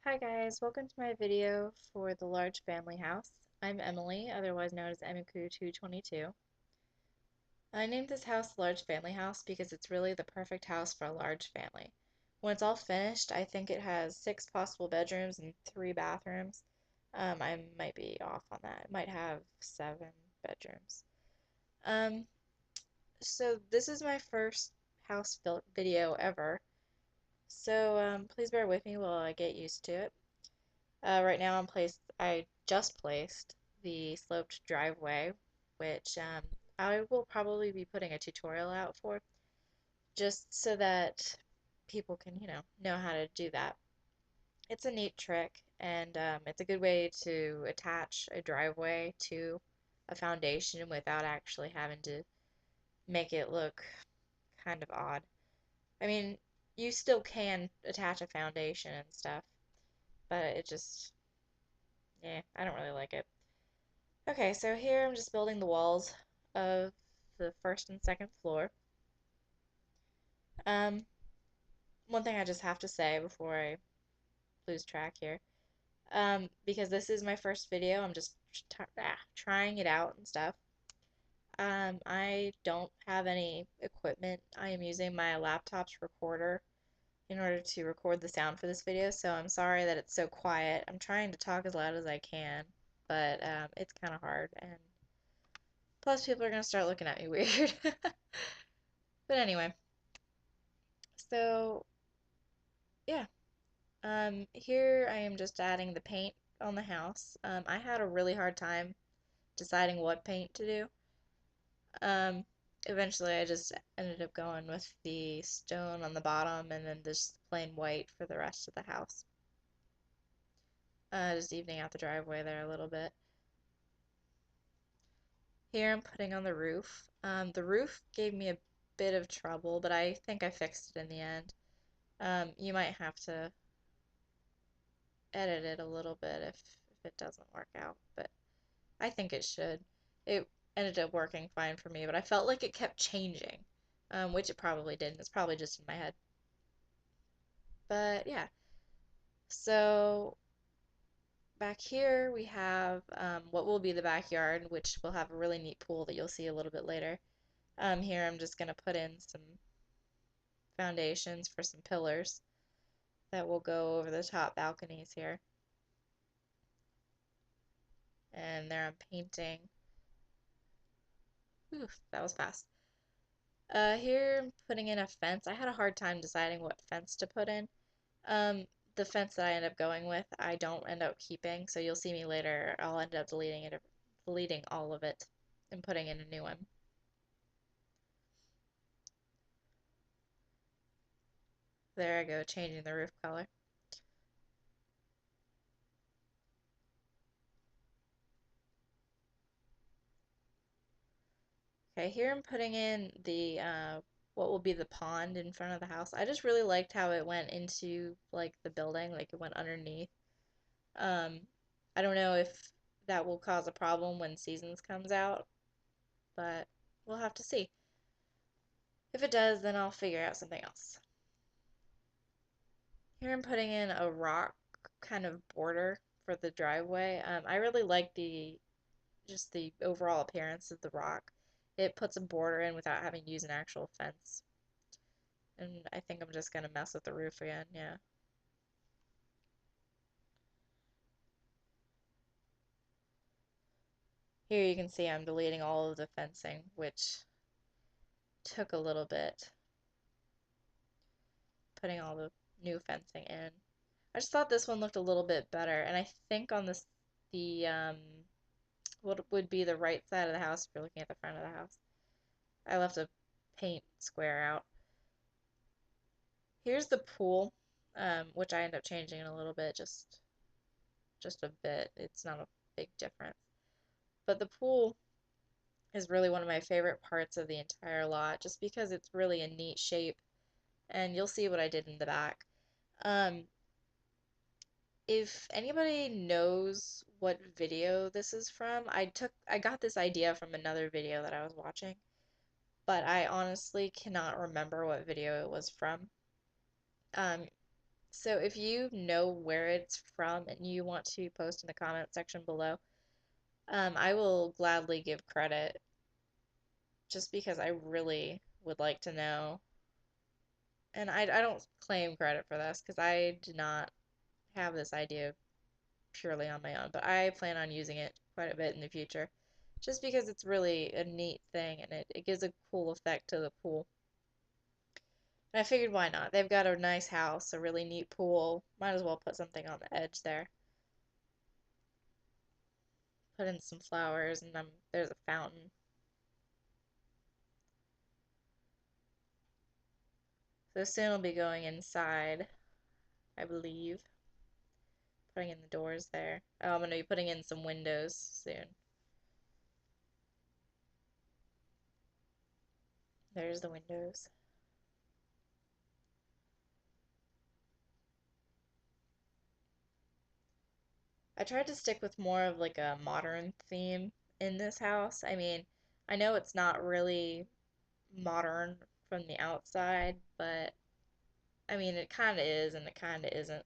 Hi guys, welcome to my video for the large family house. I'm Emily, otherwise known as Emiku222. I named this house Large Family House because it's really the perfect house for a large family. When it's all finished, I think it has 6 possible bedrooms and 3 bathrooms. I might be off on that. It might have 7 bedrooms. Um, so this is my first house built video ever. So please bear with me while I get used to it. Right now I just placed the sloped driveway, which I will probably be putting a tutorial out for, just so that people can, know how to do that. It's a neat trick, and it's a good way to attach a driveway to a foundation without actually having to make it look kind of odd. I mean, you still can attach a foundation and stuff, but I don't really like it. Okay, so here I'm just building the walls of the first and second floor. Um, One thing I just have to say before I lose track here, because this is my first video, I'm just trying it out and stuff. I don't have any equipment. I am using my laptop's recorder in order to record the sound for this video, so I'm sorry that it's so quiet. I'm trying to talk as loud as I can, but it's kind of hard, and plus people are going to start looking at me weird. But anyway, so yeah, here I am just adding the paint on the house. I had a really hard time deciding what paint to do. Um, Eventually I just ended up going with the stone on the bottom and then just plain white for the rest of the house. Just evening out the driveway there a little bit. Here I'm putting on the roof. The roof gave me a bit of trouble, but I think I fixed it in the end. You might have to edit it a little bit if it doesn't work out, but I think it should. It ended up working fine for me, but I felt like it kept changing, which it probably didn't. It's probably just in my head. But yeah, so back here we have what will be the backyard, which will have a really neat pool that you'll see a little bit later. Here I'm just going to put in some foundations for some pillars that will go over the top balconies here. And there I'm painting. Oof, that was fast. Here I'm putting in a fence. I had a hard time deciding what fence to put in. Um, the fence that I end up going with, I don't end up keeping, so you'll see me later. I'll end up deleting all of it and putting in a new one. There I go, changing the roof color. Okay, here I'm putting in the what will be the pond in front of the house. I just really liked how it went into like the building, like it went underneath. Um, I don't know if that will cause a problem when Seasons comes out, but we'll have to see. If it does, then I'll figure out something else. Here I'm putting in a rock kind of border for the driveway. I really like just the overall appearance of the rock. It puts a border in without having to use an actual fence. And I think I'm just gonna mess with the roof again, yeah. Here you can see I'm deleting all of the fencing, which took a little bit, putting all the new fencing in. I just thought this one looked a little bit better, and I think on the what would be the right side of the house if you're looking at the front of the house, I left a paint square out. Here's the pool, which I end up changing a little bit, just a bit. It's not a big difference. But the pool is really one of my favorite parts of the entire lot, just because it's really a neat shape, and you'll see what I did in the back. Um, if anybody knows what video this is from, I got this idea from another video that I was watching, but I honestly cannot remember what video it was from. Um, So if you know where it's from and you want to post in the comment section below, I will gladly give credit just because I really would like to know. And I don't claim credit for this because I did not have this idea purely on my own, but I plan on using it quite a bit in the future just because it's really a neat thing and it gives a cool effect to the pool. And I figured why not? They've got a nice house, a really neat pool. Might as well put something on the edge there. Put in some flowers and there's a fountain. So soon I'll be going inside, I believe. Putting in the doors there. Oh, I'm going to be putting in some windows soon. There's the windows. I tried to stick with more of like a modern theme in this house. I mean, I know it's not really modern from the outside, but I mean, it kind of is and it kind of isn't.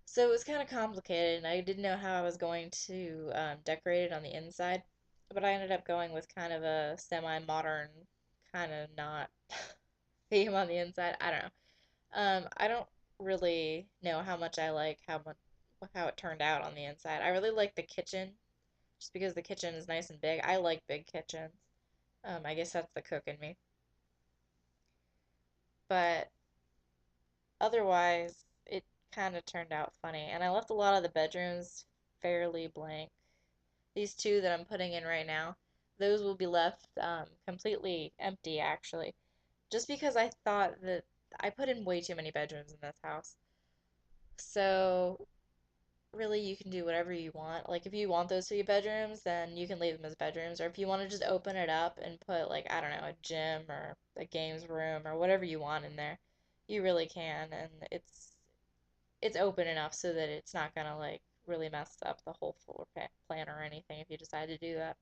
So it was kind of complicated, and I didn't know how I was going to decorate it on the inside. But I ended up going with kind of a semi-modern, kind of not theme on the inside. I don't know. I don't really know how much I like how it turned out on the inside. I really like the kitchen, just because the kitchen is nice and big. I like big kitchens. I guess that's the cook in me. But otherwise, it kind of turned out funny. And I left a lot of the bedrooms fairly blank. These two that I'm putting in right now, those will be left completely empty actually. Just because I thought that I put in way too many bedrooms in this house. So really you can do whatever you want. Like if you want those to be bedrooms, then you can leave them as bedrooms. Or if you want to just open it up and put like, I don't know, a gym or a games room or whatever you want in there, you really can. And it's open enough so that it's not gonna like really mess up the whole floor plan or anything if you decide to do that.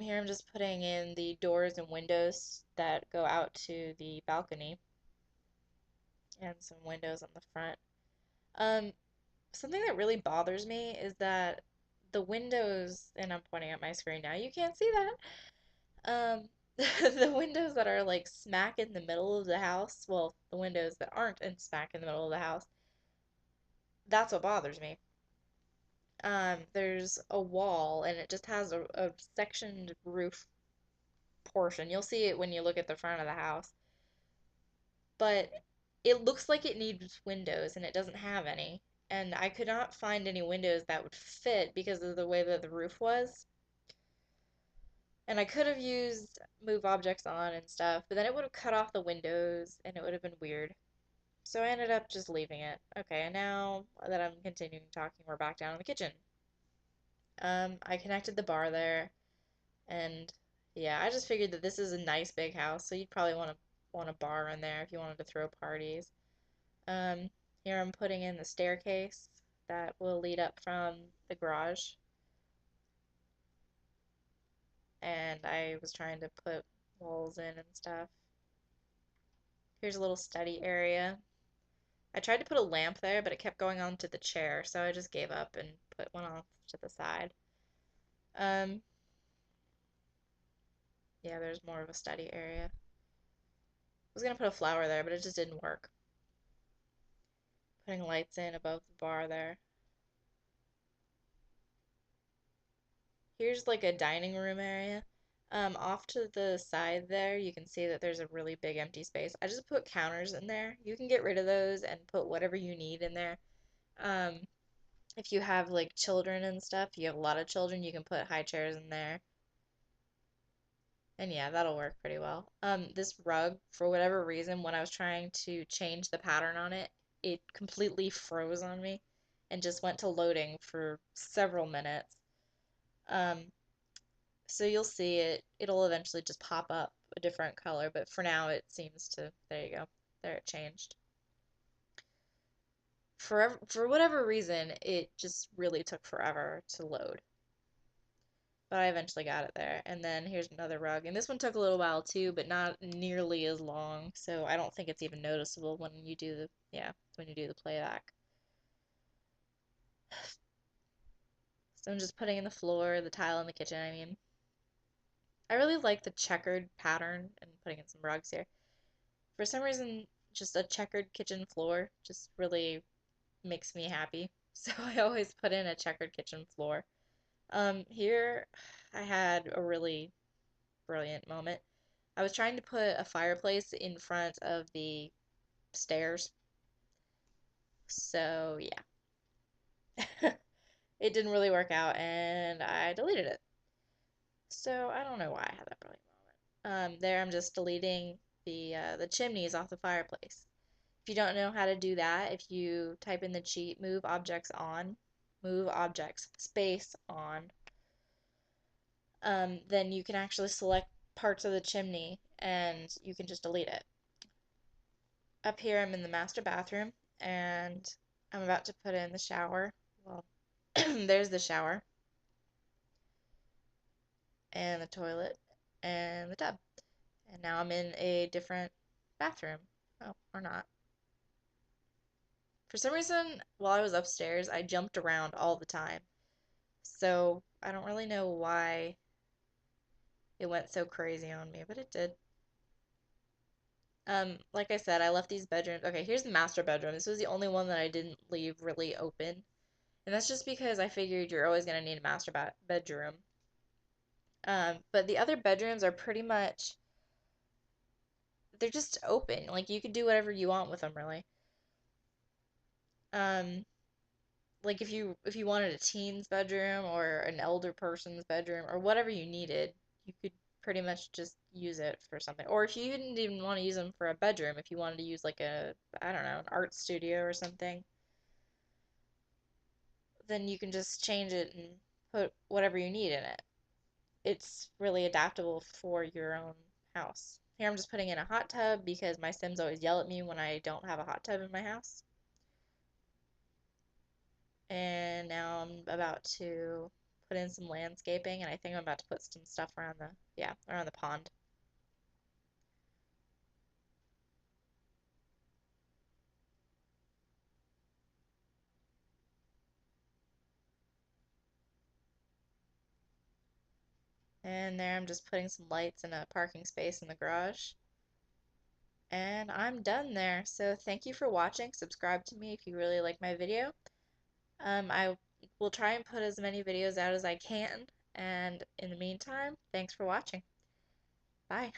Here I'm just putting in the doors and windows that go out to the balcony and some windows on the front. Um, Something that really bothers me is that the windows, and I'm pointing at my screen now, you can't see that. The windows that are like smack in the middle of the house, well, the windows that aren't in smack in the middle of the house, that's what bothers me. There's a wall and it just has a sectioned roof portion. You'll see it when you look at the front of the house, but it looks like it needs windows and it doesn't have any. And I could not find any windows that would fit because of the way that the roof was. And I could have used move objects on and stuff, but then it would have cut off the windows and it would have been weird. So I ended up just leaving it. Okay, and now that I'm continuing talking, we're back down in the kitchen. I connected the bar there, and yeah, I just figured that this is a nice big house, so you'd probably want a bar in there if you wanted to throw parties. Um, Here I'm putting in the staircase that will lead up from the garage, and I was trying to put walls in and stuff. Here's a little study area. I tried to put a lamp there, but it kept going onto the chair, so I just gave up and put one off to the side. Um, yeah, there's more of a study area. I was gonna put a flower there, but it just didn't work. Putting lights in above the bar there. Here's like a dining room area. Off to the side there, you can see that there's a really big empty space. I just put counters in there. You can get rid of those and put whatever you need in there. Um, if you have like children and stuff, you have a lot of children, you can put high chairs in there. And yeah, that'll work pretty well. This rug, for whatever reason, when I was trying to change the pattern on it, it completely froze on me and just went to loading for several minutes. Um, so you'll see it'll eventually just pop up a different color, but for now it seems to, there you go. There it changed. For whatever reason, it just really took forever to load. but I eventually got it there. And then here's another rug. And this one took a little while too, but not nearly as long, so I don't think it's even noticeable when you do the, yeah, when you do the playback. So I'm just putting in the floor, the tile in the kitchen, I mean. I really like the checkered pattern and putting in some rugs here. For some reason, just a checkered kitchen floor just really makes me happy. So I always put in a checkered kitchen floor. Here I had a really brilliant moment. I was trying to put a fireplace in front of the stairs. So yeah, it didn't really work out and I deleted it. So I don't know why I had that brilliant moment. There I'm just deleting the chimneys off the fireplace. If you don't know how to do that, if you type in the cheat move objects, space on, then you can actually select parts of the chimney and you can just delete it. Up here, I'm in the master bathroom and I'm about to put in the shower. Well, there's the shower and the toilet and the tub. And now I'm in a different bathroom. Oh, or not. For some reason, while I was upstairs, I jumped around all the time. So I don't really know why it went so crazy on me, but it did. Like I said, I left these bedrooms. Okay, here's the master bedroom. This was the only one that I didn't leave really open. And that's just because I figured you're always gonna need a master bedroom. But the other bedrooms are pretty much they're just open. Like you could do whatever you want with them, really. Um, like if you wanted a teen's bedroom or an elder person's bedroom or whatever you needed, you could pretty much just use it for something. Or if you didn't even want to use them for a bedroom, if you wanted to use like a, I don't know, an art studio or something, then you can just change it and put whatever you need in it. It's really adaptable for your own house. Here I'm just putting in a hot tub because my Sims always yell at me when I don't have a hot tub in my house. And now I'm about to put in some landscaping, and I think I'm about to put some stuff around the, yeah, around the pond. And there I'm just putting some lights in a parking space in the garage. And I'm done there. So thank you for watching. Subscribe to me if you really like my video. I will try and put as many videos out as I can. And in the meantime, thanks for watching. Bye.